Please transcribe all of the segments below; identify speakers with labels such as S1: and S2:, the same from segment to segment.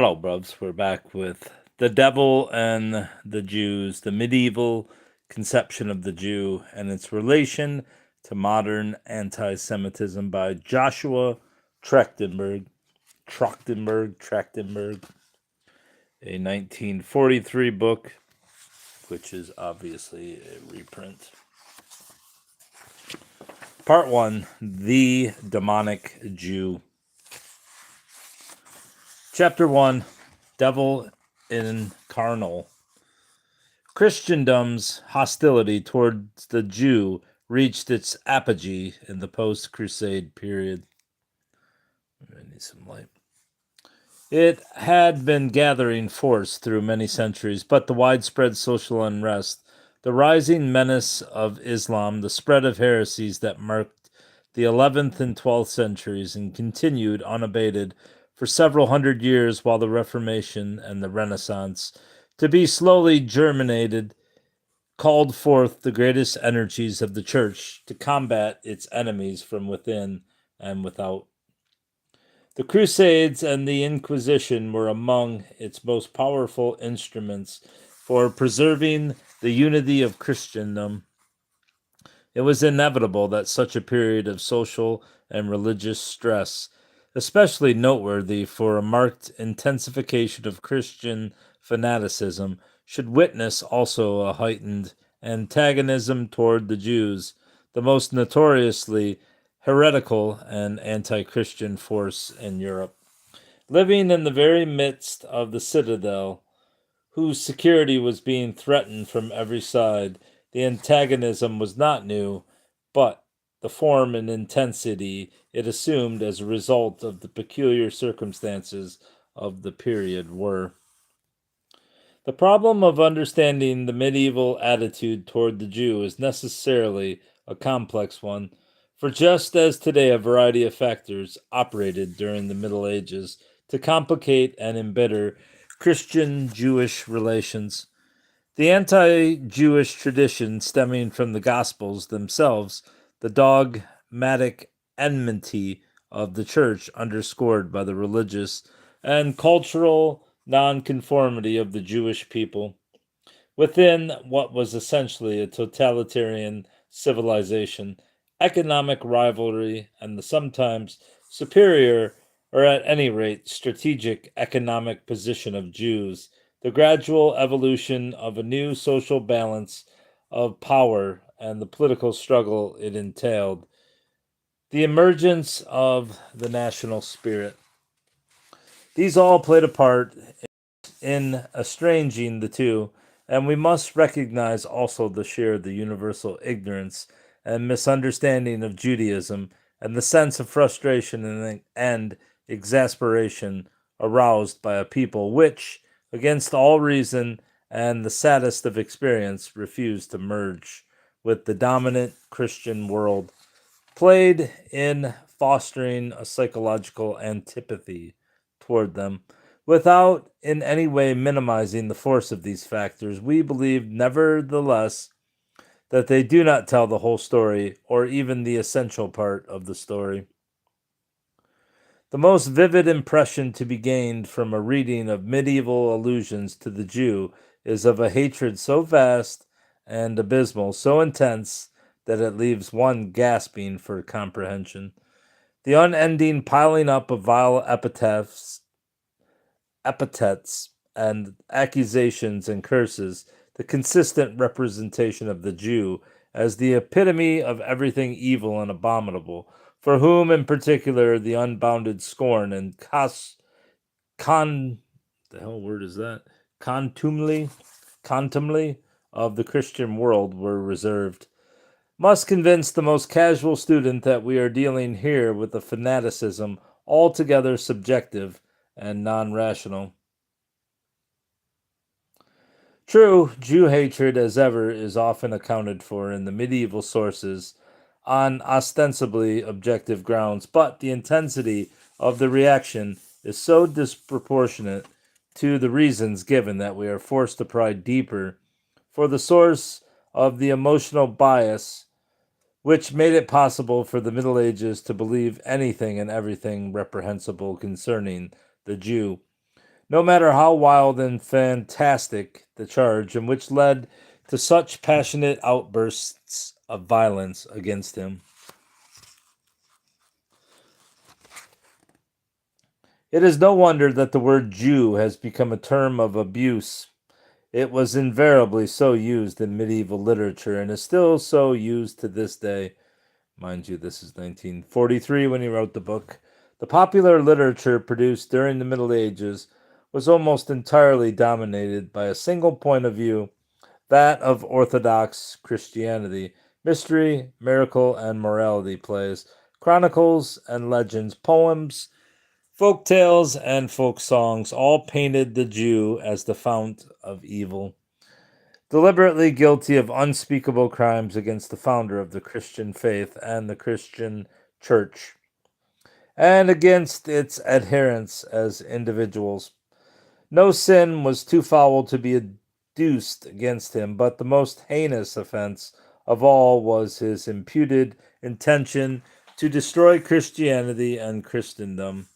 S1: Hello, bruvs. We're back with The Devil and the Jews, the medieval conception of the Jew and its relation to modern anti Semitism by Joshua Trachtenberg. Trachtenberg, a 1943 book, which is obviously a reprint. Part 1: The Demonic Jew. Chapter 1: Devil Incarnal. Christendom's hostility towards the Jew reached its apogee in the post-Crusade period. I need some light. It had been gathering force through many centuries, but the widespread social unrest, the rising menace of Islam, the spread of heresies that marked the 11th and 12th centuries and continued unabated for several hundred years while the Reformation and the Renaissance, to be slowly germinated, called forth the greatest energies of the Church to combat its enemies from within and without. The Crusades and the Inquisition were among its most powerful instruments for preserving the unity of Christendom. It was inevitable that such a period of social and religious stress, especially noteworthy for a marked intensification of Christian fanaticism, should witness also a heightened antagonism toward the Jews, the most notoriously heretical and anti-Christian force in Europe. Living in the very midst of the citadel, whose security was being threatened from every side, the antagonism was not new, but the form and intensity it assumed as a result of the peculiar circumstances of the period were. The problem of understanding the medieval attitude toward the Jew is necessarily a complex one, for just as today a variety of factors operated during the Middle Ages to complicate and embitter Christian-Jewish relations, the anti-Jewish tradition stemming from the Gospels themselves, the dogmatic enmity of the Church underscored by the religious and cultural nonconformity of the Jewish people within what was essentially a totalitarian civilization, economic rivalry, and the sometimes superior, or at any rate strategic economic position of Jews, the gradual evolution of a new social balance of power and the political struggle it entailed, the emergence of the national spirit. These all played a part in estranging the two, and we must recognize also the universal ignorance and misunderstanding of Judaism and the sense of frustration and exasperation aroused by a people which, against all reason and the saddest of experience, refused to merge with the dominant Christian world, played in fostering a psychological antipathy toward them. Without in any way minimizing the force of these factors, we believe, nevertheless, that they do not tell the whole story or even the essential part of the story. The most vivid impression to be gained from a reading of medieval allusions to the Jew is of a hatred so vast and abysmal, so intense, that it leaves one gasping for comprehension. The unending piling up of vile epithets and accusations and curses, the consistent representation of the Jew as the epitome of everything evil and abominable, for whom in particular the unbounded scorn and contumely of the Christian world were reserved, must convince the most casual student that we are dealing here with a fanaticism altogether subjective and non-rational. True, Jew hatred, as ever, is often accounted for in the medieval sources on ostensibly objective grounds, but the intensity of the reaction is so disproportionate to the reasons given that we are forced to pry deeper for the source of the emotional bias which made it possible for the Middle Ages to believe anything and everything reprehensible concerning the Jew. no matter how wild and fantastic the charge, and which led to such passionate outbursts of violence against him. It is no wonder that the word Jew has become a term of abuse. It was invariably so used in medieval literature and is still so used to this day. Mind you, this is 1943 when he wrote the book. The popular literature produced during the Middle Ages was almost entirely dominated by a single point of view, that of Orthodox Christianity. Mystery, miracle, and morality plays, chronicles and legends, poems, folk tales, and folk songs all painted the Jew as the fount of evil, deliberately guilty of unspeakable crimes against the founder of the Christian faith and the Christian church, and against its adherents as individuals. No sin was too foul to be adduced against him, but the most heinous offense of all was his imputed intention to destroy Christianity and Christendom.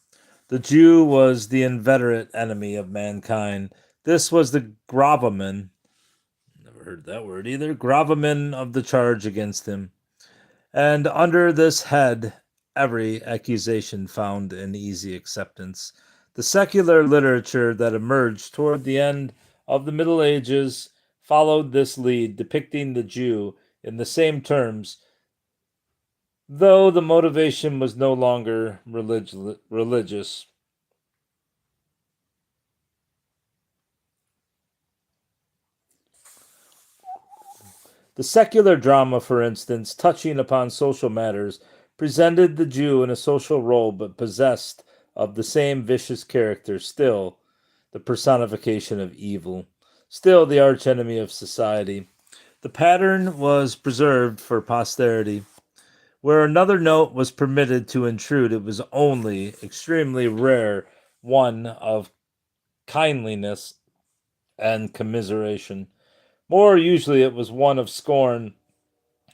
S1: The Jew was the inveterate enemy of mankind. This was the gravamen, never heard that word either, gravamen of the charge against him. And under this head, every accusation found an easy acceptance. The secular literature that emerged toward the end of the Middle Ages followed this lead, depicting the Jew in the same terms, though the motivation was no longer religious. The secular drama, for instance, touching upon social matters, presented the Jew in a social role but possessed of the same vicious character, still the personification of evil, still the archenemy of society. The pattern was preserved for posterity. Where another note was permitted to intrude, it was only extremely rare one of kindliness and commiseration. More usually it was one of scorn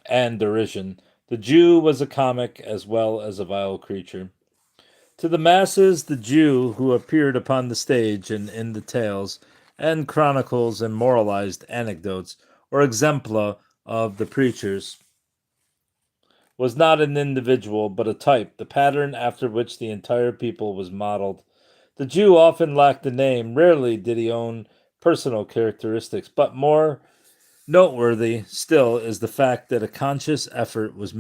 S1: and derision. The Jew was a comic as well as a vile creature. To the masses, the Jew who appeared upon the stage and in the tales and chronicles and moralized anecdotes or exempla of the preachers was not an individual but a type, the pattern after which the entire people was modeled. The Jew often lacked a name, rarely did he own personal characteristics, but more noteworthy still is the fact that a conscious effort was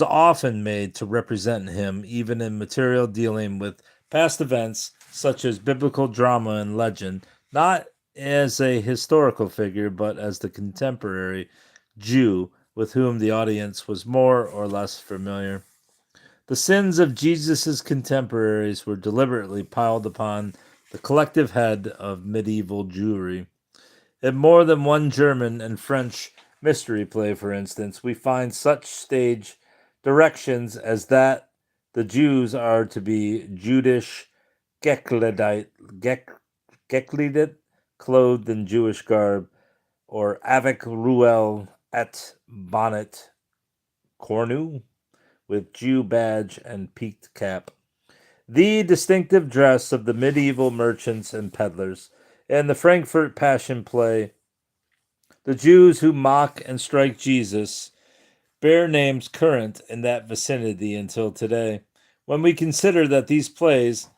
S1: often made to represent him, even in material dealing with past events such as biblical drama and legend, not as a historical figure, but as the contemporary Jew with whom the audience was more or less familiar. The sins of Jesus' contemporaries were deliberately piled upon the collective head of medieval Jewry. In more than one German and French mystery play, for instance, we find such stage directions as that the Jews are to be Judish gekledet, clothed in Jewish garb, or avec ruel et bonnet cornu, with Jew badge and peaked cap. The distinctive dress of the medieval merchants and peddlers. In the Frankfurt Passion Play, the Jews who mock and strike Jesus bear names current in that vicinity until today. When we consider that these plays,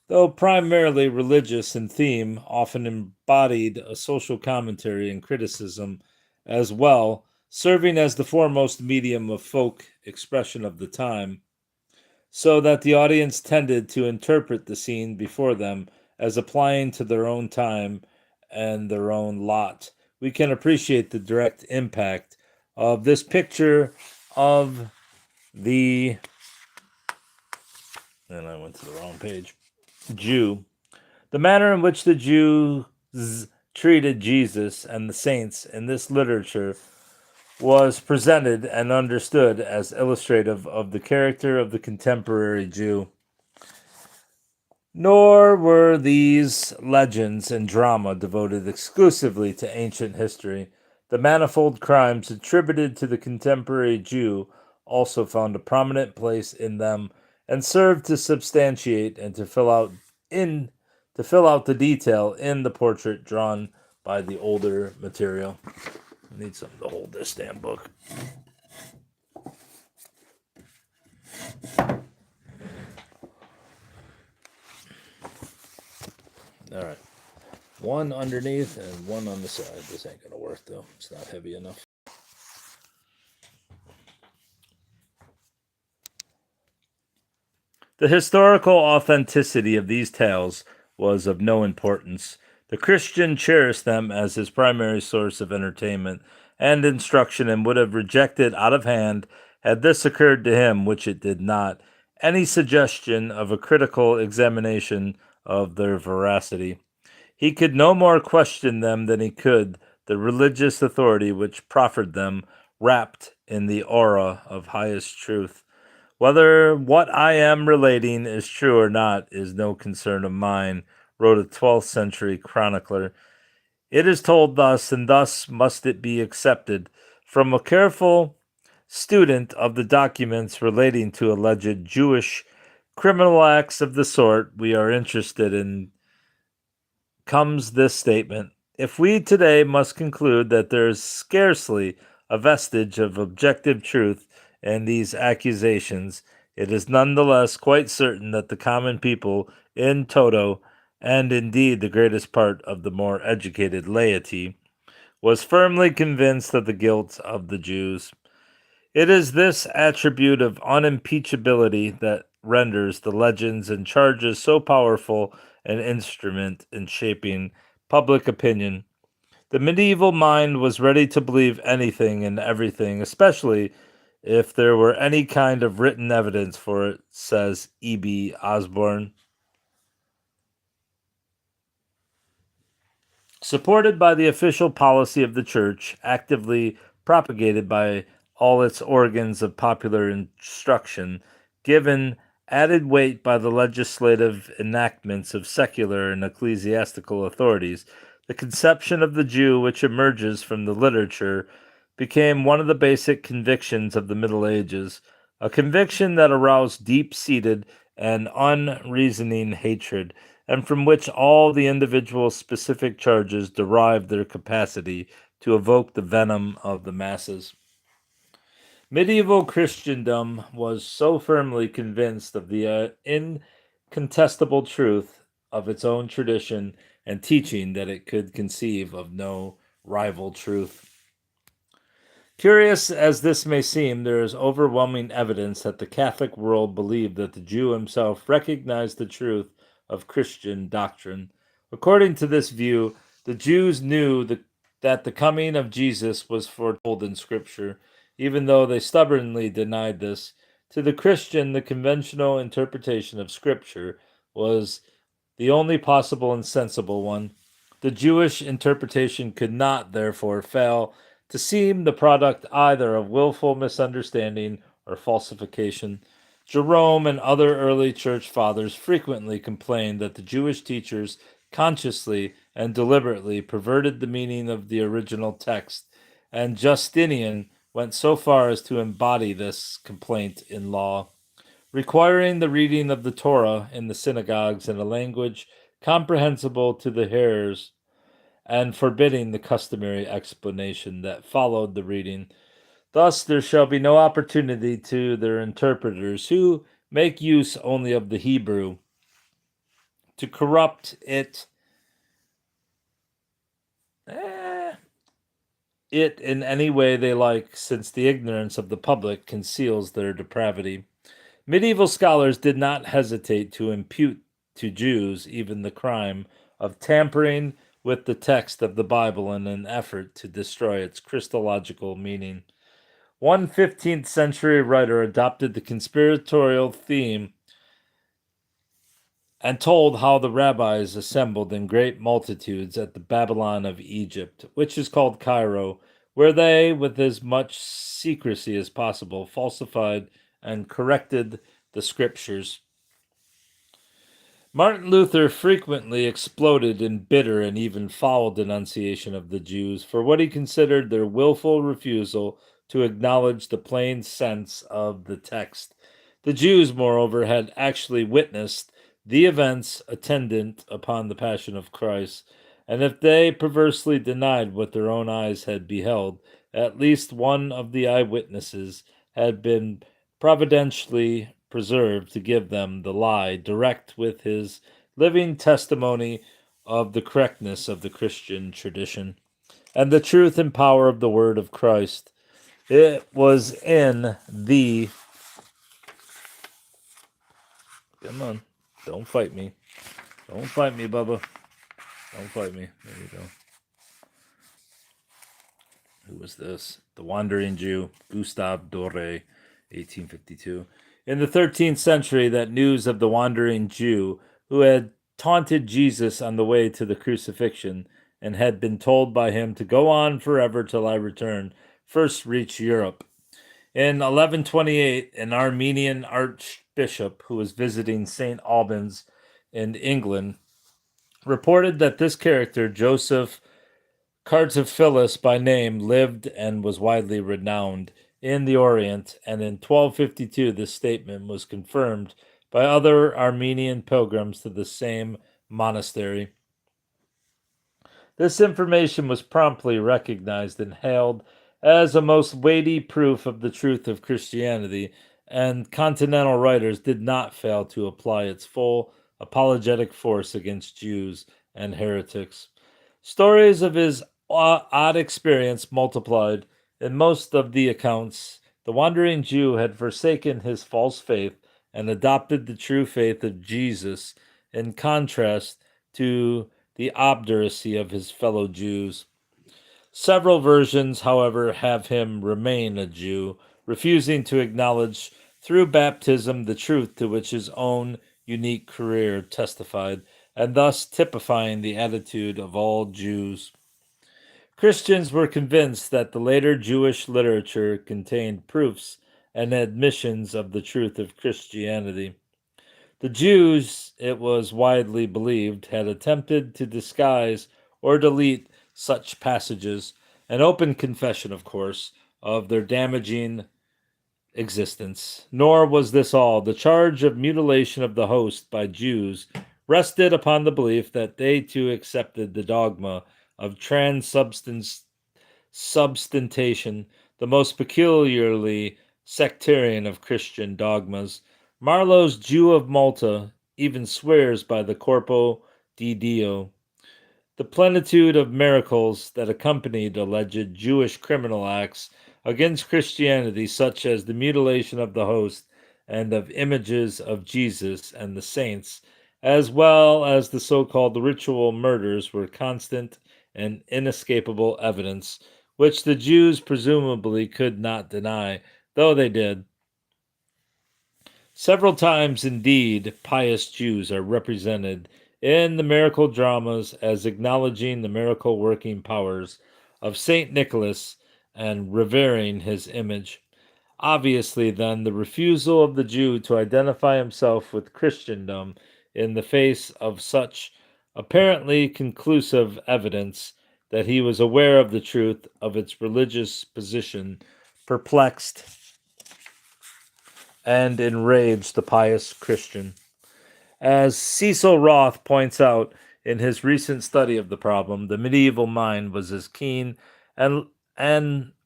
S1: though primarily religious in theme, often embodied a social commentary and criticism as well, serving as the foremost medium of folk expression of the time, so that the audience tended to interpret the scene before them as applying to their own time and their own lot. We can appreciate the direct impact of this picture of the, and I went to the wrong page, Jew. The manner in which the Jews treated Jesus and the saints in this literature was presented and understood as illustrative of the character of the contemporary Jew. Nor were these legends and drama devoted exclusively to ancient history. The manifold crimes attributed to the contemporary Jew also found a prominent place in them and served to substantiate and to fill out in to fill out the detail in the portrait drawn by the older material. I need something to hold this damn book. All right. One underneath and one on the side. This ain't going to work, though. It's not heavy enough. The historical authenticity of these tales was of no importance. The Christian cherished them as his primary source of entertainment and instruction, and would have rejected out of hand, had this occurred to him, which it did not, any suggestion of a critical examination of their veracity. He could no more question them than he could the religious authority which proffered them, wrapped in the aura of highest truth. Whether what I am relating is true or not is no concern of mine, wrote a 12th century chronicler. It is told thus, and thus must it be accepted. From a careful student of the documents relating to alleged Jewish criminal acts of the sort we are interested in comes this statement. If we today must conclude that there is scarcely a vestige of objective truth in these accusations, it is nonetheless quite certain that the common people in toto, and indeed the greatest part of the more educated laity, was firmly convinced of the guilt of the Jews. It is this attribute of unimpeachability that renders the legends and charges so powerful an instrument in shaping public opinion. The medieval mind was ready to believe anything and everything, especially if there were any kind of written evidence for it, says E.B. Osborne. Supported by the official policy of the Church, actively propagated by all its organs of popular instruction, given added weight by the legislative enactments of secular and ecclesiastical authorities, the conception of the Jew which emerges from the literature became one of the basic convictions of the Middle Ages, a conviction that aroused deep-seated and unreasoning hatred, and from which all the individual specific charges derived their capacity to evoke the venom of the masses. Medieval Christendom was so firmly convinced of the incontestable truth of its own tradition and teaching that it could conceive of no rival truth. Curious as this may seem, there is overwhelming evidence that the Catholic world believed that the Jew himself recognized the truth of Christian doctrine. According to this view, the Jews knew that the coming of Jesus was foretold in Scripture, even though they stubbornly denied this. To the Christian, the conventional interpretation of Scripture was the only possible and sensible one. The Jewish interpretation could not, therefore, fail to seem the product either of willful misunderstanding or falsification. Jerome and other early church fathers frequently complained that the Jewish teachers consciously and deliberately perverted the meaning of the original text, and Justinian went so far as to embody this complaint in law, requiring the reading of the Torah in the synagogues in a language comprehensible to the hearers, and forbidding the customary explanation that followed the reading. Thus there shall be no opportunity to their interpreters, who make use only of the Hebrew, to corrupt it in any way they like, since the ignorance of the public conceals their depravity. Medieval scholars did not hesitate to impute to Jews even the crime of tampering with the text of the Bible in an effort to destroy its Christological meaning. One 15th century writer adopted the conspiratorial theme and told how the rabbis assembled in great multitudes at the Babylon of Egypt, which is called Cairo, where they, with as much secrecy as possible, falsified and corrected the scriptures. Martin Luther frequently exploded in bitter and even foul denunciation of the Jews for what he considered their willful refusal to acknowledge the plain sense of the text. The Jews, moreover, had actually witnessed the events attendant upon the passion of Christ, and if they perversely denied what their own eyes had beheld, at least one of the eyewitnesses had been providentially preserved to give them the lie direct with his living testimony of the correctness of the Christian tradition and the truth and power of the word of Christ. It was in the. Come on. Don't fight me. Don't fight me, Bubba. Don't fight me. There you go. Who was this? The Wandering Jew, Gustav Doré, 1852. In the 13th century, that news of the Wandering Jew, who had taunted Jesus on the way to the crucifixion and had been told by him to go on forever till I return, first reached Europe. In 1128, an Armenian archbishop who was visiting St. Albans in England reported that this character, Joseph Cartaphilus by name, lived and was widely renowned in the Orient, and in 1252 this statement was confirmed by other Armenian pilgrims to the same monastery. This information was promptly recognized and hailed as a most weighty proof of the truth of Christianity, and continental writers did not fail to apply its full apologetic force against Jews and heretics. Stories of his odd experience multiplied. In most of the accounts, the wandering Jew had forsaken his false faith and adopted the true faith of Jesus, in contrast to the obduracy of his fellow Jews. Several versions, however, have him remain a Jew, refusing to acknowledge through baptism the truth to which his own unique career testified, and thus typifying the attitude of all Jews. Christians were convinced that the later Jewish literature contained proofs and admissions of the truth of Christianity. The Jews, it was widely believed, had attempted to disguise or delete such passages, an open confession, of course, of their damaging existence. Nor was this all. The charge of mutilation of the host by Jews rested upon the belief that they too accepted the dogma of transubstantiation, the most peculiarly sectarian of Christian dogmas. Marlowe's Jew of Malta even swears by the Corpo di Dio, the plenitude of miracles that accompanied alleged Jewish criminal acts against Christianity, such as the mutilation of the host and of images of Jesus and the saints, as well as the so-called ritual murders, were constant and inescapable evidence, which the Jews presumably could not deny, though they did. Several times, indeed, pious Jews are represented in the miracle dramas as acknowledging the miracle working powers of St. Nicholas and revering his image. Obviously, then, the refusal of the Jew to identify himself with Christendom in the face of such apparently conclusive evidence that he was aware of the truth of its religious position perplexed and enraged the pious Christian. As Cecil Roth points out in his recent study of the problem, the medieval mind was as keen and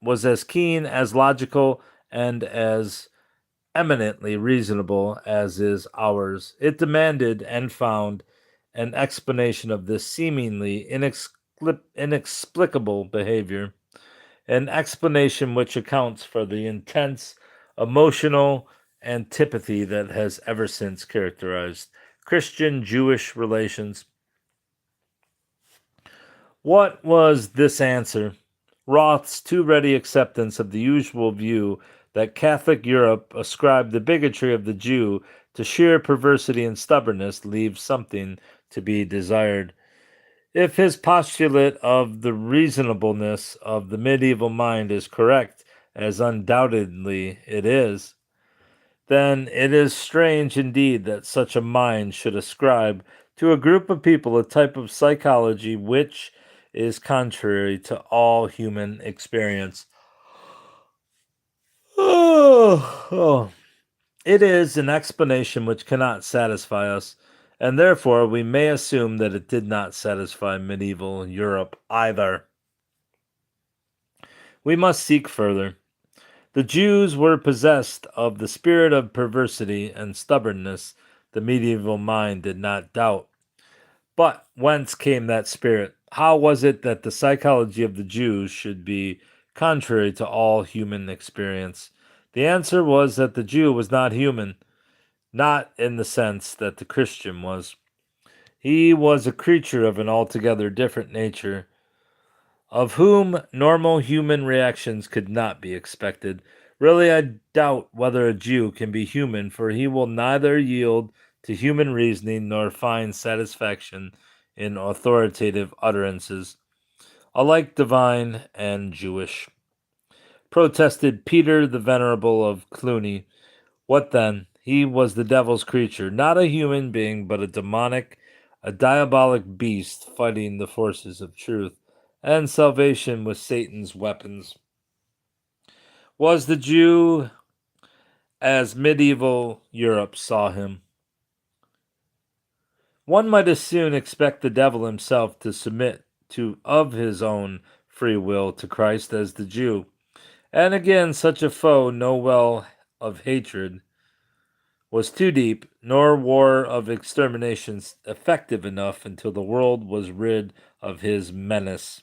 S1: was as keen, as logical, and as eminently reasonable as is ours. It demanded and found an explanation of this seemingly inexplicable behavior, an explanation which accounts for the intense emotional antipathy that has ever since characterized Christian Jewish relations. What was this answer? Roth's too ready acceptance of the usual view that Catholic Europe ascribed the bigotry of the Jew to sheer perversity and stubbornness leaves something to be desired. If his postulate of the reasonableness of the medieval mind is correct, as undoubtedly it is, then it is strange indeed that such a mind should ascribe to a group of people a type of psychology which is contrary to all human experience. Oh, it is an explanation which cannot satisfy us, and therefore we may assume that it did not satisfy medieval Europe either. We must seek further. The Jews were possessed of the spirit of perversity and stubbornness the medieval mind did not doubt. But whence came that spirit? How was it that the psychology of the Jews should be contrary to all human experience? The answer was that the Jew was not human, not in the sense that the Christian was. He was a creature of an altogether different nature, of whom normal human reactions could not be expected. Really, I doubt whether a Jew can be human, for he will neither yield to human reasoning nor find satisfaction in authoritative utterances, alike divine and Jewish. Protested Peter the Venerable of Cluny. What then? He was the devil's creature, not a human being, but a diabolic beast fighting the forces of truth and salvation with Satan's weapons. Was the Jew as medieval Europe saw him? One might as soon expect the devil himself to submit to of his own free will to Christ as the Jew. And again, such a foe no well of hatred was too deep, nor war of extermination effective enough until the world was rid of his menace.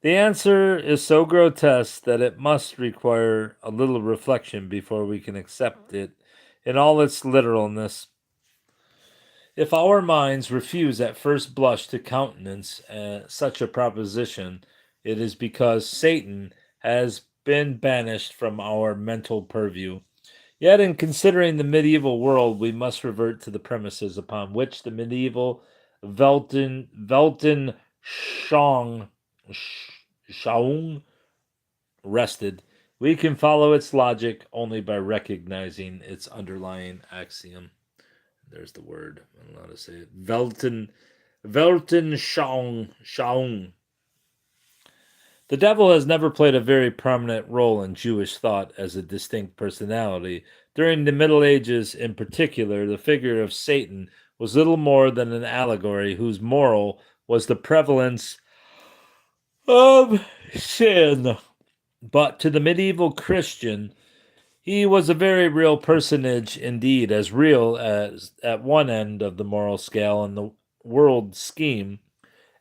S1: The answer is so grotesque that it must require a little reflection before we can accept it in all its literalness. If our minds refuse at first blush to countenance such a proposition, it is because Satan has been banished from our mental purview. Yet, in considering the medieval world, we must revert to the premises upon which the medieval Weltanschauung rested. We can follow its logic only by recognizing its underlying axiom. There's the word. I don't know how to say it. Weltanschauung. The devil has never played a very prominent role in Jewish thought as a distinct personality. During the Middle Ages, in particular, the figure of Satan was little more than an allegory whose moral was the prevalence of sin. But to the medieval Christian, he was a very real personage indeed, as real as at one end of the moral scale in the world scheme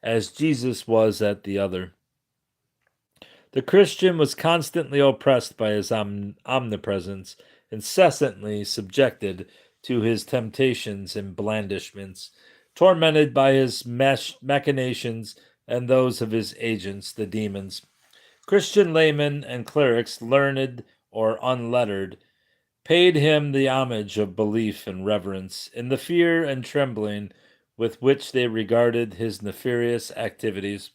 S1: as Jesus was at the other. The Christian was constantly oppressed by his omnipresence, incessantly subjected to his temptations and blandishments, tormented by his machinations and those of his agents, the demons. Christian laymen and clerics, learned or unlettered, paid him the homage of belief and reverence, in the fear and trembling with which they regarded his nefarious activities.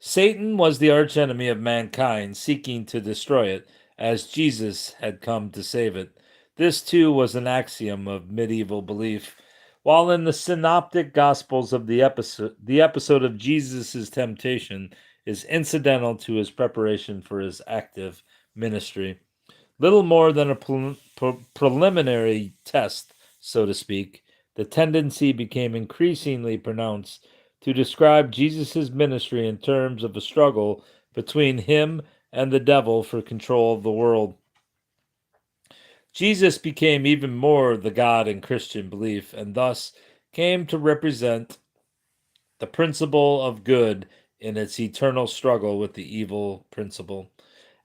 S1: Satan was the archenemy of mankind, seeking to destroy it, as Jesus had come to save it. This, too, was an axiom of medieval belief. While in the synoptic gospels of the episode of Jesus' temptation is incidental to his preparation for his active ministry. Little more than a preliminary test, so to speak, the tendency became increasingly pronounced to describe Jesus' ministry in terms of a struggle between him and the devil for control of the world. Jesus became even more the God in Christian belief, and thus came to represent the principle of good in its eternal struggle with the evil principle,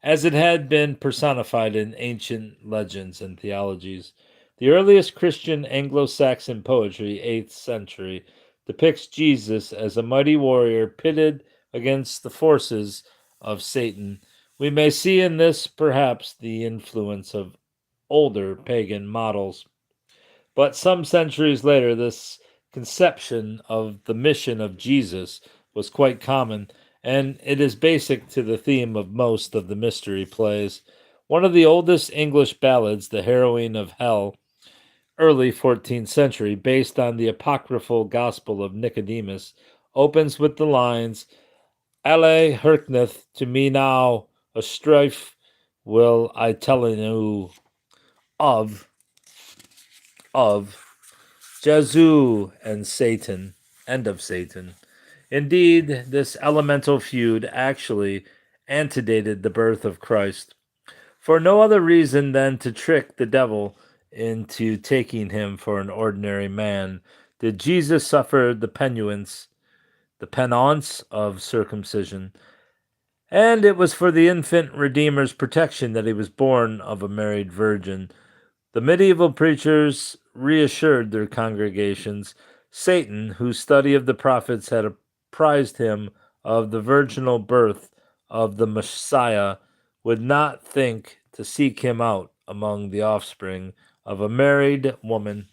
S1: as it had been personified in ancient legends and theologies. The earliest Christian Anglo-Saxon poetry, 8th century, depicts Jesus as a mighty warrior pitted against the forces of Satan. We may see in this, perhaps, the influence of older pagan models. But some centuries later, this conception of the mission of Jesus was quite common, and it is basic to the theme of most of the mystery plays. One of the oldest English ballads, The Harrowing of Hell, early 14th century, based on the apocryphal Gospel of Nicodemus, opens with the lines, "Alle hearkeneth to me now, a strife will I tell you of Jesu and Satan, end of Satan. Indeed, this elemental feud actually antedated the birth of Christ, for no other reason than to trick the devil into taking him for an ordinary man did Jesus suffer the penance of circumcision. And it was for the infant Redeemer's protection that he was born of a married virgin. The medieval preachers reassured their congregations. Satan, whose study of the prophets had apprised him of the virginal birth of the Messiah, would not think to seek him out among the offspring of a married woman.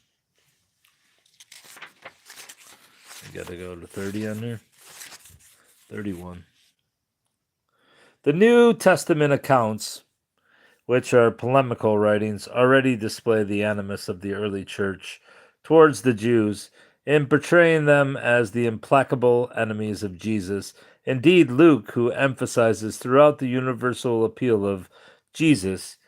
S1: I gotta go to 30 on here. 31. The New Testament accounts, which are polemical writings, already display the animus of the early church towards the Jews in portraying them as the implacable enemies of Jesus. Indeed, Luke, who emphasizes throughout the universal appeal of Jesus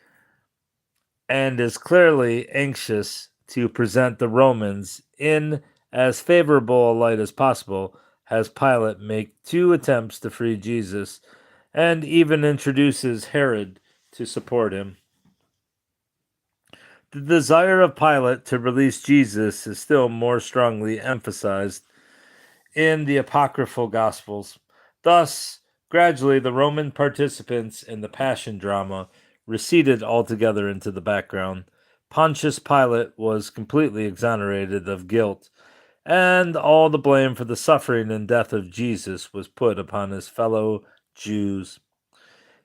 S1: and is clearly anxious to present the Romans in as favorable a light as possible, has Pilate make 2 attempts to free Jesus and even introduces Herod to support him. The desire of Pilate to release Jesus is still more strongly emphasized in the apocryphal Gospels. Thus, gradually, the Roman participants in the Passion drama receded altogether into the background. Pontius Pilate was completely exonerated of guilt, and all the blame for the suffering and death of Jesus was put upon his fellow Jews.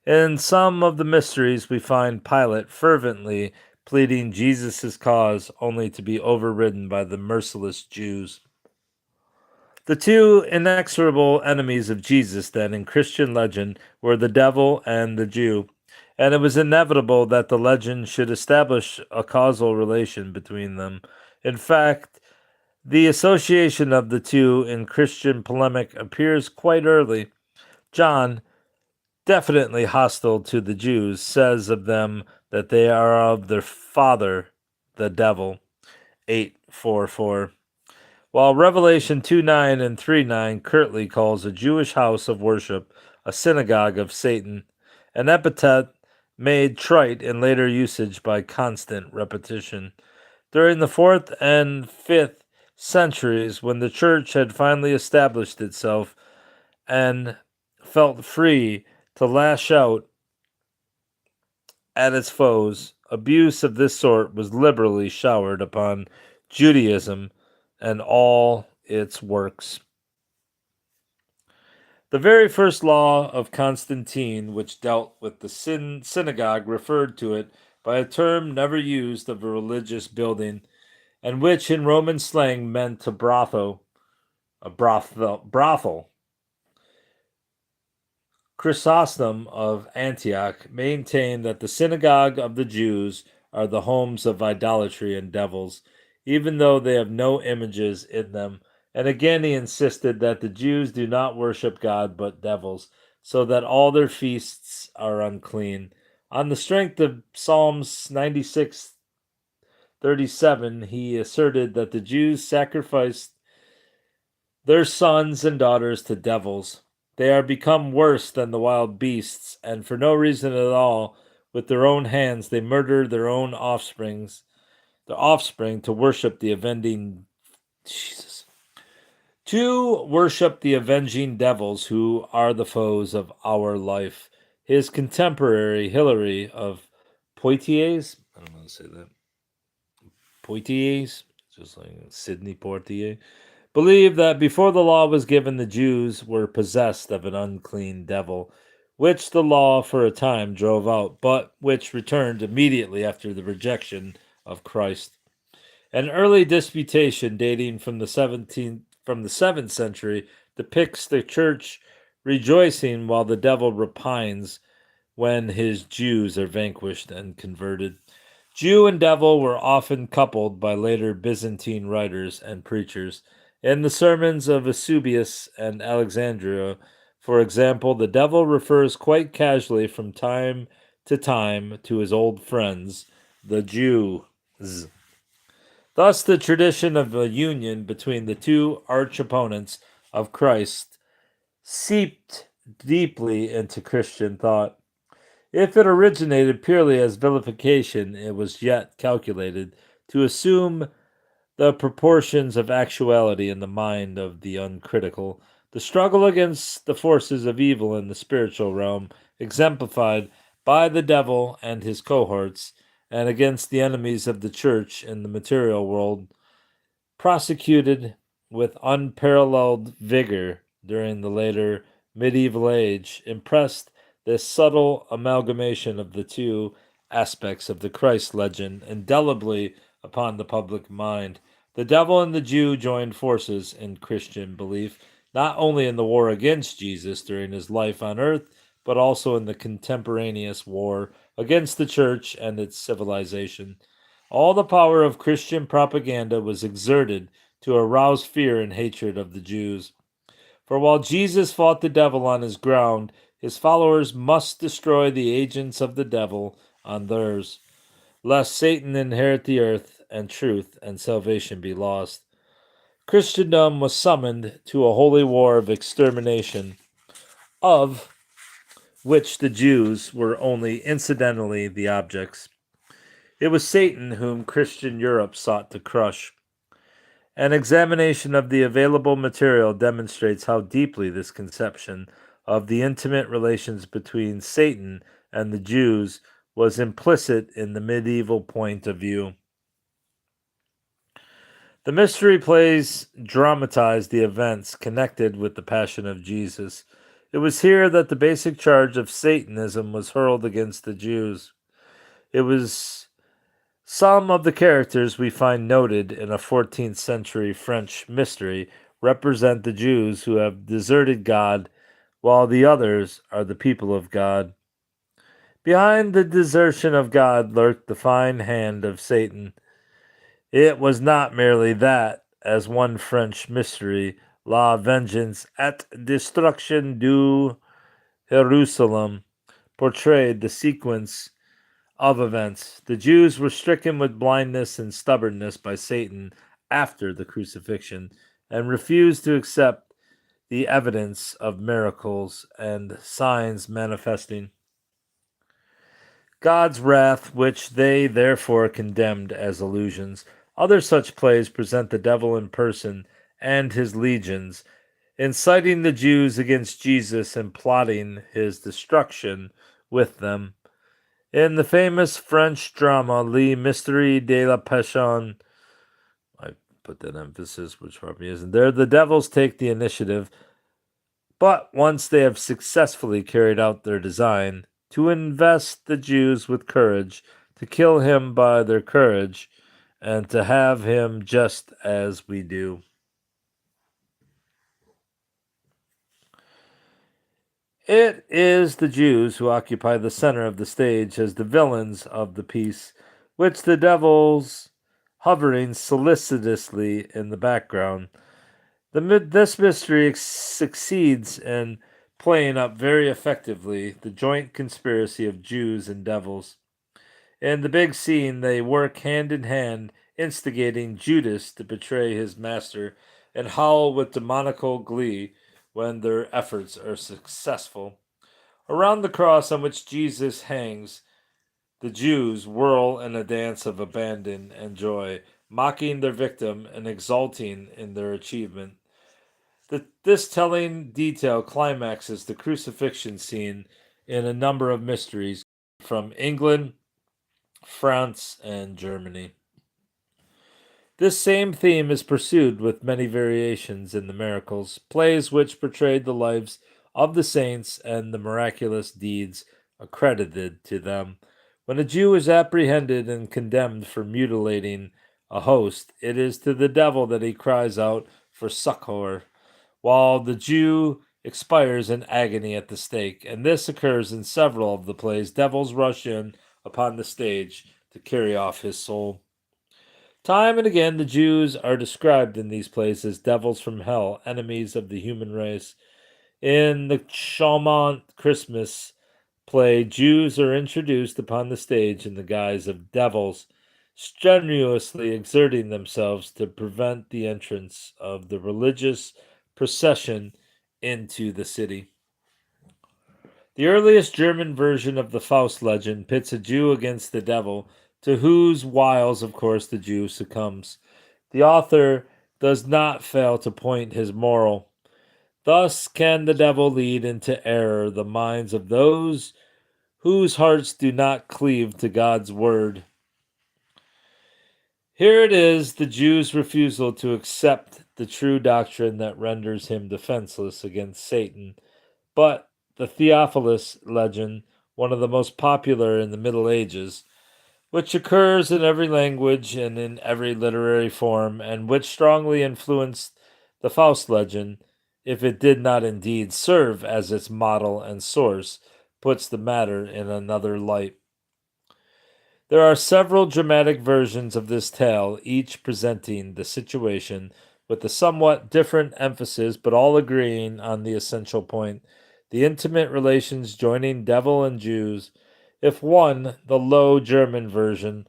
S1: In some of the mysteries, we find Pilate fervently pleading Jesus' cause, only to be overridden by the merciless Jews. The 2 inexorable enemies of Jesus, then, in Christian legend were the devil and the Jew, and it was inevitable that the legend should establish a causal relation between them. In fact, the association of the 2 in Christian polemic appears quite early. John, definitely hostile to the Jews, says of them that they are of their father, the devil. 8:4:4. While Revelation 2:9 and 3:9 curtly calls a Jewish house of worship a synagogue of Satan, an epithet made trite in later usage by constant repetition. During the 4th and 5th centuries, when the church had finally established itself and felt free to lash out at its foes, abuse of this sort was liberally showered upon Judaism and all its works. The very first law of Constantine, which dealt with the synagogue, referred to it by a term never used of a religious building, and which in Roman slang meant a brothel. Chrysostom of Antioch maintained that the synagogue of the Jews are the homes of idolatry and devils, even though they have no images in them. And again he insisted that the Jews do not worship God but devils, so that all their feasts are unclean. On the strength of Psalms 96:37, he asserted that the Jews sacrificed their sons and daughters to devils. They are become worse than the wild beasts, and for no reason at all, with their own hands they murder their own offspring to worship the avenging devils who are the foes of our life. His contemporary Hilary of Poitiers, I don't know how to say that. Poitiers, just like Sidney Poitier, believed that before the law was given, the Jews were possessed of an unclean devil, which the law for a time drove out, but which returned immediately after the rejection of Christ. An early disputation dating from the 7th century depicts the church rejoicing while the devil repines when his Jews are vanquished and converted. Jew and devil were often coupled by later Byzantine writers and preachers. In the sermons of Eusebius and Alexandria, for example, the devil refers quite casually from time to time to his old friends, the Jews. Thus, the tradition of a union between the two arch opponents of Christ seeped deeply into Christian thought. If it originated purely as vilification, it was yet calculated to assume the proportions of actuality in the mind of the uncritical. The struggle against the forces of evil in the spiritual realm, exemplified by the devil and his cohorts, and against the enemies of the church in the material world, prosecuted with unparalleled vigor during the later medieval age, impressed this subtle amalgamation of the two aspects of the Christ legend indelibly upon the public mind. The devil and the Jew joined forces in Christian belief, not only in the war against Jesus during his life on earth, but also in the contemporaneous war against the church and its civilization. All the power of Christian propaganda was exerted to arouse fear and hatred of the Jews. For while Jesus fought the devil on his ground, his followers must destroy the agents of the devil on theirs, lest Satan inherit the earth and truth and salvation be lost. Christendom was summoned to a holy war of extermination, of which the Jews were only incidentally the objects. It was Satan whom Christian Europe sought to crush. An examination of the available material demonstrates how deeply this conception of the intimate relations between Satan and the Jews was implicit in the medieval point of view. The mystery plays dramatized the events connected with the Passion of Jesus. It was here that the basic charge of Satanism was hurled against the Jews. It was some of the characters we find noted in a 14th century French mystery represent the Jews who have deserted God, while the others are the people of God. Behind the desertion of God lurked the fine hand of Satan. It was not merely that, as one French mystery, La Vengeance et Destruction du Jerusalem, portrayed the sequence of events. The Jews were stricken with blindness and stubbornness by Satan after the crucifixion and refused to accept the evidence of miracles and signs manifesting God's wrath, which they therefore condemned as illusions. Other such plays present the devil in person and his legions, inciting the Jews against Jesus and plotting his destruction with them. In the famous French drama Les Mysteries de la Passion, I put that emphasis, which probably isn't there, the devils take the initiative, but once they have successfully carried out their design, to invest the Jews with courage, to kill him by their courage, and to have him just as we do. It is the Jews who occupy the center of the stage as the villains of the piece, which the devils hovering solicitously in the background. This mystery succeeds in playing up very effectively the joint conspiracy of Jews and devils. In the big scene, they work hand in hand, instigating Judas to betray his master and howl with demoniacal glee when their efforts are successful. Around the cross on which Jesus hangs, the Jews whirl in a dance of abandon and joy, mocking their victim and exulting in their achievement. This telling detail climaxes the crucifixion scene in a number of mysteries from England, France, and Germany. This same theme is pursued with many variations in the miracles, plays which portrayed the lives of the saints and the miraculous deeds accredited to them. When a Jew is apprehended and condemned for mutilating a host, it is to the devil that he cries out for succor, while the Jew expires in agony at the stake, and this occurs in several of the plays. Devils rush in upon the stage to carry off his soul. Time and again, the Jews are described in these plays as devils from hell, enemies of the human race. In the Chaumont Christmas play, Jews are introduced upon the stage in the guise of devils, strenuously exerting themselves to prevent the entrance of the religious procession into the city. The earliest German version of the Faust legend pits a Jew against the devil, to whose wiles, of course, the Jew succumbs. The author does not fail to point his moral. Thus can the devil lead into error the minds of those whose hearts do not cleave to God's word. Here it is the Jew's refusal to accept the true doctrine that renders him defenseless against Satan. But the Theophilus legend, one of the most popular in the Middle Ages, which occurs in every language and in every literary form, and which strongly influenced the Faust legend, if it did not indeed serve as its model and source, puts the matter in another light. There are several dramatic versions of this tale, each presenting the situation with a somewhat different emphasis, but all agreeing on the essential point: the intimate relations joining devil and Jews. If one, the Low German version,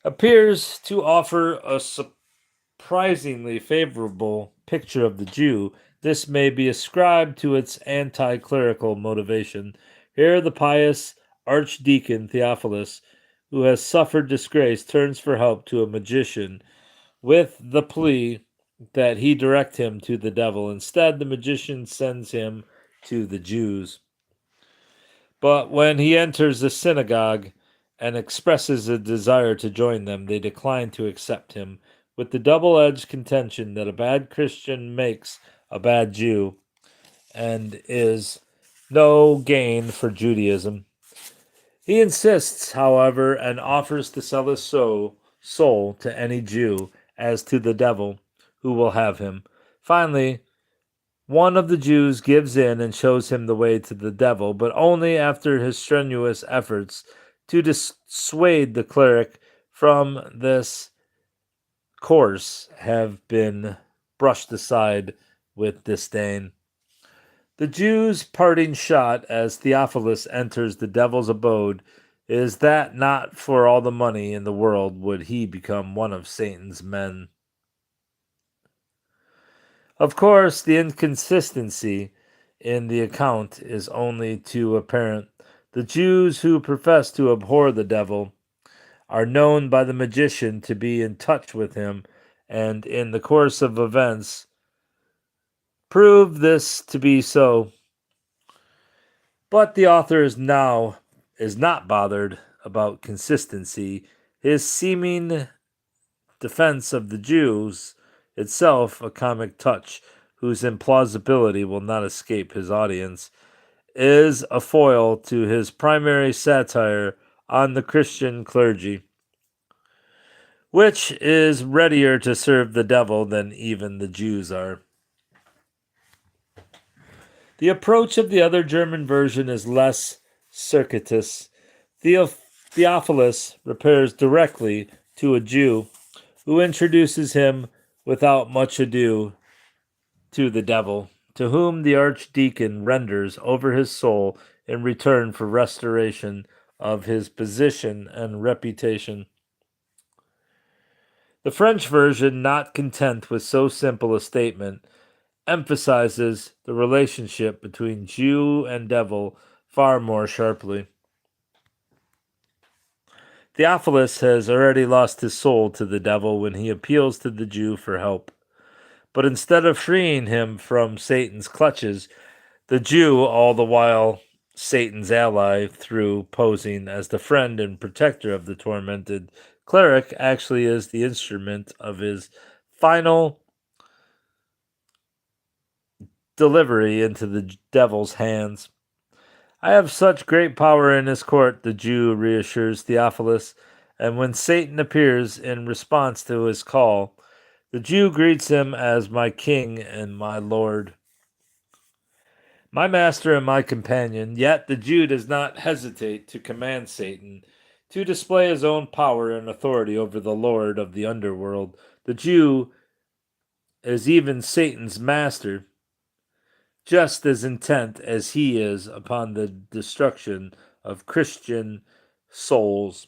S1: appears to offer a surprisingly favorable picture of the Jew, this may be ascribed to its anti clerical motivation. Here, the pious Archdeacon Theophilus, who has suffered disgrace, turns for help to a magician with the plea that he direct him to the devil. Instead, the magician sends him to the Jews. But when he enters the synagogue and expresses a desire to join them, they decline to accept him, with the double edged contention that a bad Christian makes a bad Jew and is no gain for Judaism. He insists, however, and offers to sell his soul to any Jew as to the devil who will have him. Finally, one of the Jews gives in and shows him the way to the devil, but only after his strenuous efforts to dissuade the cleric from this course have been brushed aside with disdain. The Jew's parting shot as Theophilus enters the devil's abode is that not for all the money in the world would he become one of Satan's men. Of course, the inconsistency in the account is only too apparent. The Jews who profess to abhor the devil are known by the magician to be in touch with him, and in the course of events prove this to be so. But the author is not bothered about consistency. His seeming defense of the Jews itself a comic touch whose implausibility will not escape his audience, is a foil to his primary satire on the Christian clergy, which is readier to serve the devil than even the Jews are. The approach of the other German version is less circuitous. Theophilus repairs directly to a Jew who introduces him without much ado to the devil, to whom the archdeacon renders over his soul in return for restoration of his position and reputation. The French version, not content with so simple a statement, emphasizes the relationship between Jew and devil far more sharply. Theophilus has already lost his soul to the devil when he appeals to the Jew for help. But instead of freeing him from Satan's clutches, the Jew, all the while Satan's ally through posing as the friend and protector of the tormented cleric, actually is the instrument of his final delivery into the devil's hands. I have such great power in his court, the Jew reassures Theophilus, and when Satan appears in response to his call, the Jew greets him as my king and my lord, my master and my companion. Yet the Jew does not hesitate to command Satan to display his own power and authority over the lord of the underworld. The Jew is even Satan's master, just as intent as he is upon the destruction of Christian souls.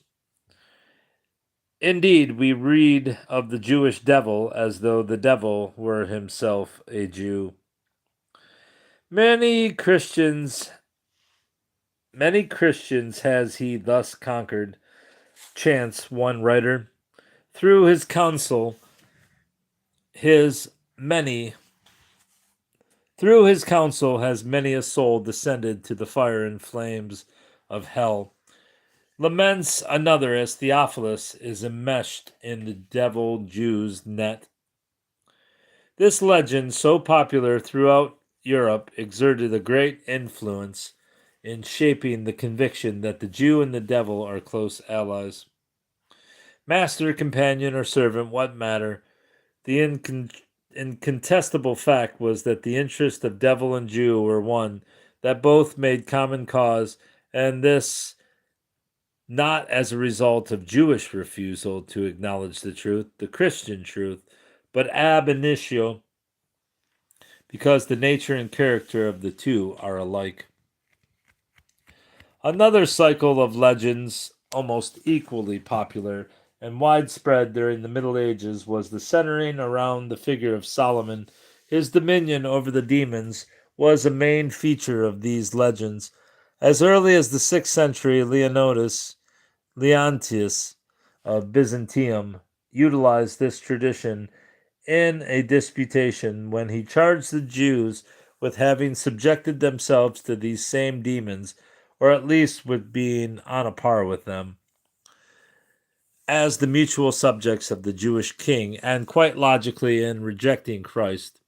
S1: Indeed, we read of the Jewish devil as though the devil were himself a Jew. Many Christians has he thus conquered, chants one writer. Through his counsel, his many through his counsel has many a soul descended to the fire and flames of hell. Laments another as Theophilus is enmeshed in the devil Jew's net. This legend, so popular throughout Europe, exerted a great influence in shaping the conviction that the Jew and the devil are close allies. Master, companion, or servant, what matter? The incontestable fact was that the interest of devil and Jew were one, that both made common cause, and this not as a result of Jewish refusal to acknowledge the truth, the Christian truth, but ab initio, because the nature and character of the two are alike. Another cycle of legends, almost equally popular and widespread during the Middle Ages, was the centering around the figure of Solomon. His dominion over the demons was a main feature of these legends. As early as the 6th century, Leontius of Byzantium utilized this tradition in a disputation when he charged the Jews with having subjected themselves to these same demons, or at least with being on a par with them, as the mutual subjects of the Jewish king, and quite logically in rejecting Christ.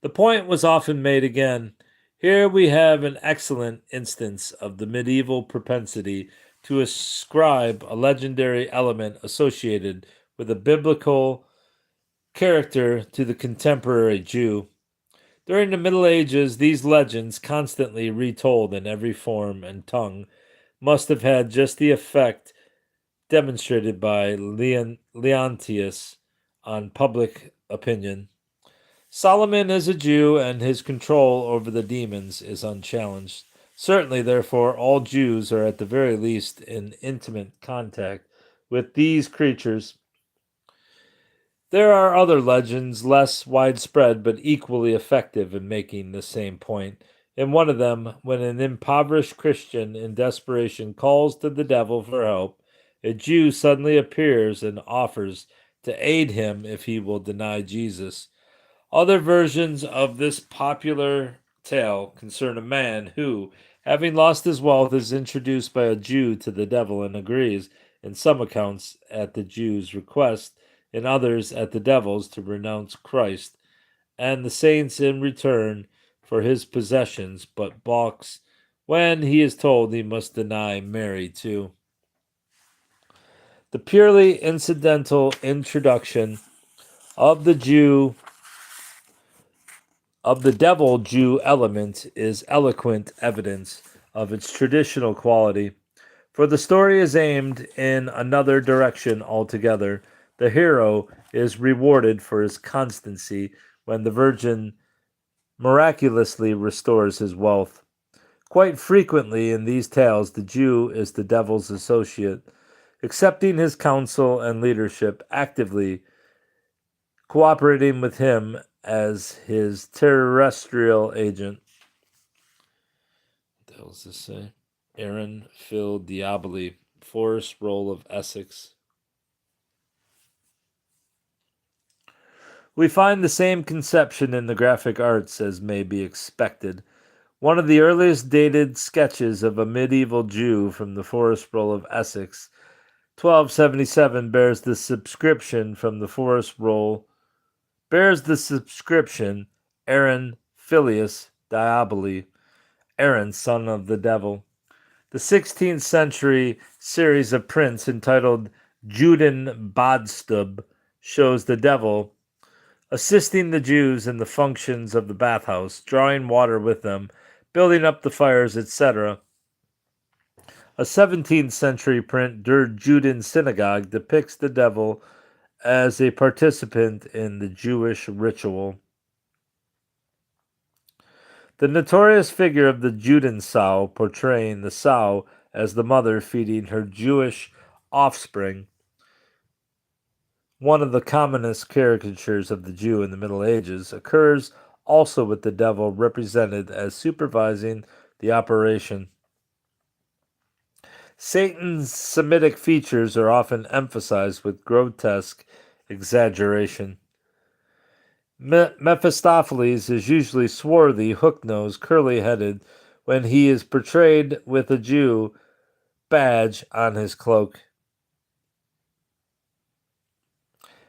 S1: The point was often made again. Here we have an excellent instance of the medieval propensity to ascribe a legendary element associated with a biblical character to the contemporary Jew. During the Middle Ages, these legends, constantly retold in every form and tongue, must have had just the effect demonstrated by Leontius on public opinion. Solomon is a Jew, and his control over the demons is unchallenged. Certainly, therefore, all Jews are at the very least in intimate contact with these creatures. There are other legends less widespread but equally effective in making the same point. In one of them, when an impoverished Christian in desperation calls to the devil for help, a Jew suddenly appears and offers to aid him if he will deny Jesus. Other versions of this popular tale concern a man who, having lost his wealth, is introduced by a Jew to the devil and agrees, in some accounts, at the Jew's request, in others, at the devil's, to renounce Christ and the saints in return for his possessions, but balks when he is told he must deny Mary too. The purely incidental introduction of the devil Jew element is eloquent evidence of its traditional quality, for the story is aimed in another direction altogether. The hero is rewarded for his constancy when the Virgin miraculously restores his wealth. Quite frequently in these tales, the Jew is the devil's associate, accepting his counsel and leadership, actively cooperating with him as his terrestrial agent. What the hell does this say? Aaron Phil Diaboli, Forest Roll of Essex. We find the same conception in the graphic arts as may be expected. One of the earliest dated sketches of a medieval Jew from the Forest Roll of Essex, 1277, bears the subscription Aaron Filius Diaboli, Aaron, son of the devil. The 16th century series of prints entitled Juden Badstub shows the devil assisting the Jews in the functions of the bathhouse, drawing water with them, building up the fires, etc. A 17th century print, Der Juden Synagogue, depicts the devil as a participant in the Jewish ritual. The notorious figure of the Judensau, portraying the sow as the mother feeding her Jewish offspring, one of the commonest caricatures of the Jew in the Middle Ages, occurs also with the devil represented as supervising the operation. Satan's Semitic features are often emphasized with grotesque exaggeration. Mephistopheles is usually swarthy, hook-nosed, curly-headed when he is portrayed with a Jew badge on his cloak.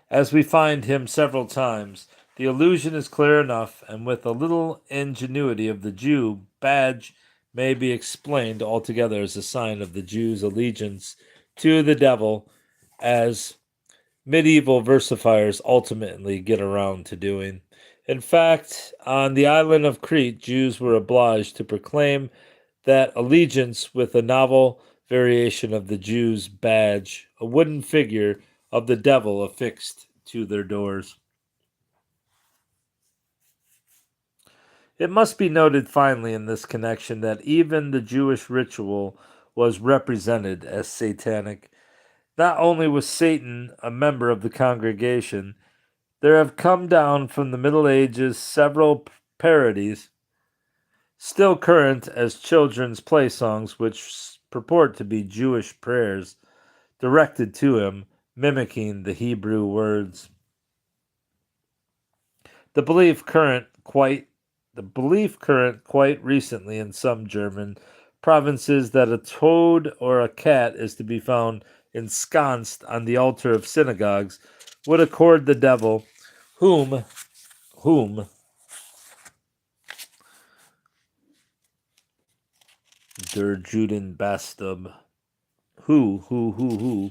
S1: As we find him several times, the illusion is clear enough, and with a little ingenuity of the Jew badge may be explained altogether as a sign of the Jew's allegiance to the devil, as medieval versifiers ultimately get around to doing. In fact, on the island of Crete, Jews were obliged to proclaim that allegiance with a novel variation of the Jew's badge, a wooden figure of the devil affixed to their doors. It must be noted finally in this connection that even the Jewish ritual was represented as satanic. Not only was Satan a member of the congregation, there have come down from the Middle Ages several parodies, still current as children's play songs, which purport to be Jewish prayers directed to him, mimicking the Hebrew words. The belief current quite recently in some German provinces that a toad or a cat is to be found ensconced on the altar of synagogues would accord the devil, whom der Judenbastub, who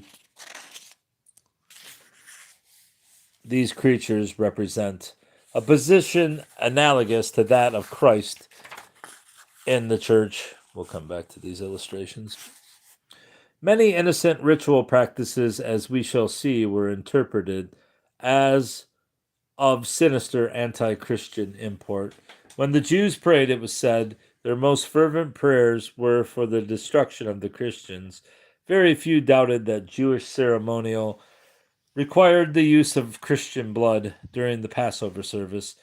S1: these creatures represent, a position analogous to that of Christ in the church. We'll come back to these illustrations. Many innocent ritual practices, as we shall see, were interpreted as of sinister anti-Christian import. When the Jews prayed, it was said, their most fervent prayers were for the destruction of the Christians. Very few doubted that Jewish ceremonial required the use of Christian blood during the Passover service,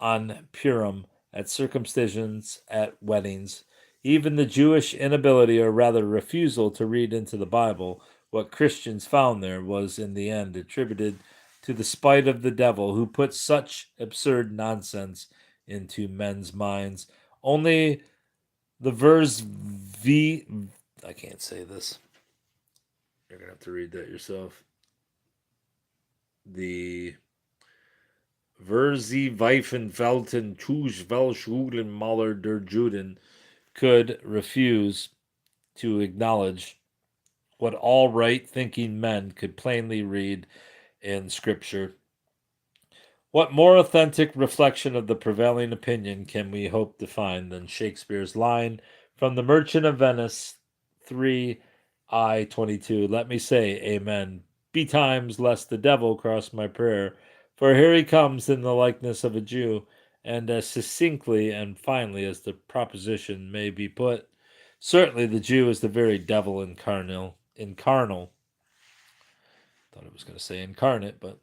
S1: on Purim, at circumcisions, at weddings. Even the Jewish inability, or rather refusal, to read into the Bible what Christians found there was in the end attributed to the spite of the devil, who put such absurd nonsense into men's minds. Only the verse V. I can't say this. You're going to have to read that yourself. The Versi Weifenfelten Tuschwelschulen Maler der Juden could refuse to acknowledge what all right-thinking men could plainly read in Scripture. What more authentic reflection of the prevailing opinion can we hope to find than Shakespeare's line from The Merchant of Venice 3:22? Let me say, Amen. Betimes lest the devil cross my prayer, for here he comes in the likeness of a Jew, and as succinctly and finely as the proposition may be put, certainly the Jew is the very devil incarnal. Thought it was going to say incarnate, but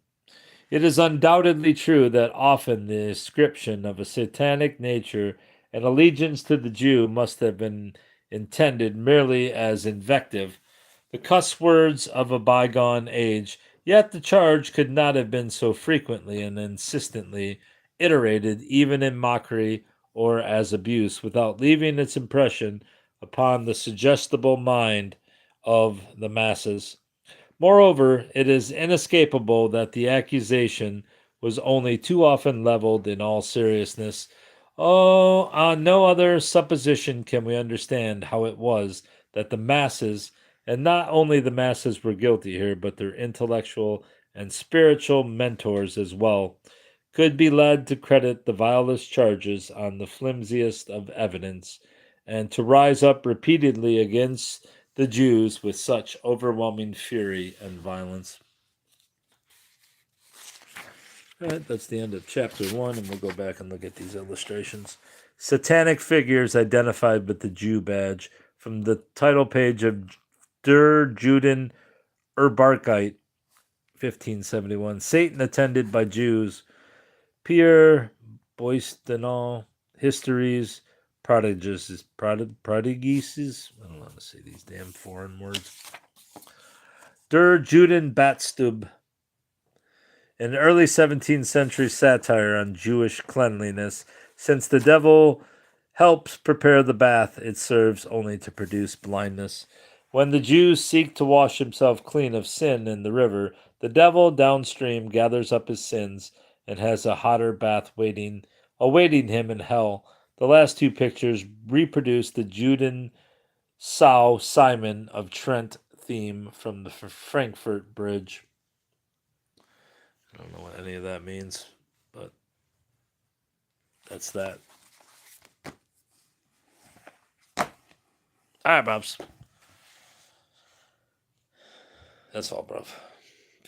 S1: it is undoubtedly true that often the ascription of a satanic nature and allegiance to the Jew must have been intended merely as invective, the cuss words of a bygone age, yet the charge could not have been so frequently and insistently iterated even in mockery or as abuse without leaving its impression upon the suggestible mind of the masses. Moreover, it is inescapable that the accusation was only too often leveled in all seriousness. Oh, on no other supposition can we understand how it was that the masses, and not only the masses were guilty here, but their intellectual and spiritual mentors as well, could be led to credit the vilest charges on the flimsiest of evidence, and to rise up repeatedly against the Jews with such overwhelming fury and violence. All right, that's the end of chapter 1, and we'll go back and look at these illustrations. Satanic figures identified with the Jew badge from the title page of Der Juden Urbarkeit, 1571. Satan attended by Jews. Pierre Boisdenal, Histories, Prodigies. Prodigies? I don't know how to say these damn foreign words. Der Judenbatstube, an early 17th century satire on Jewish cleanliness. Since the devil helps prepare the bath, it serves only to produce blindness. When the Jews seek to wash himself clean of sin in the river, the devil downstream gathers up his sins and has a hotter bath awaiting him in hell. The last two pictures reproduce the Juden Sau Simon of Trent theme from the Frankfurt Bridge. I don't know what any of that means, but that's that. All right, Bobs. That's all, bruv.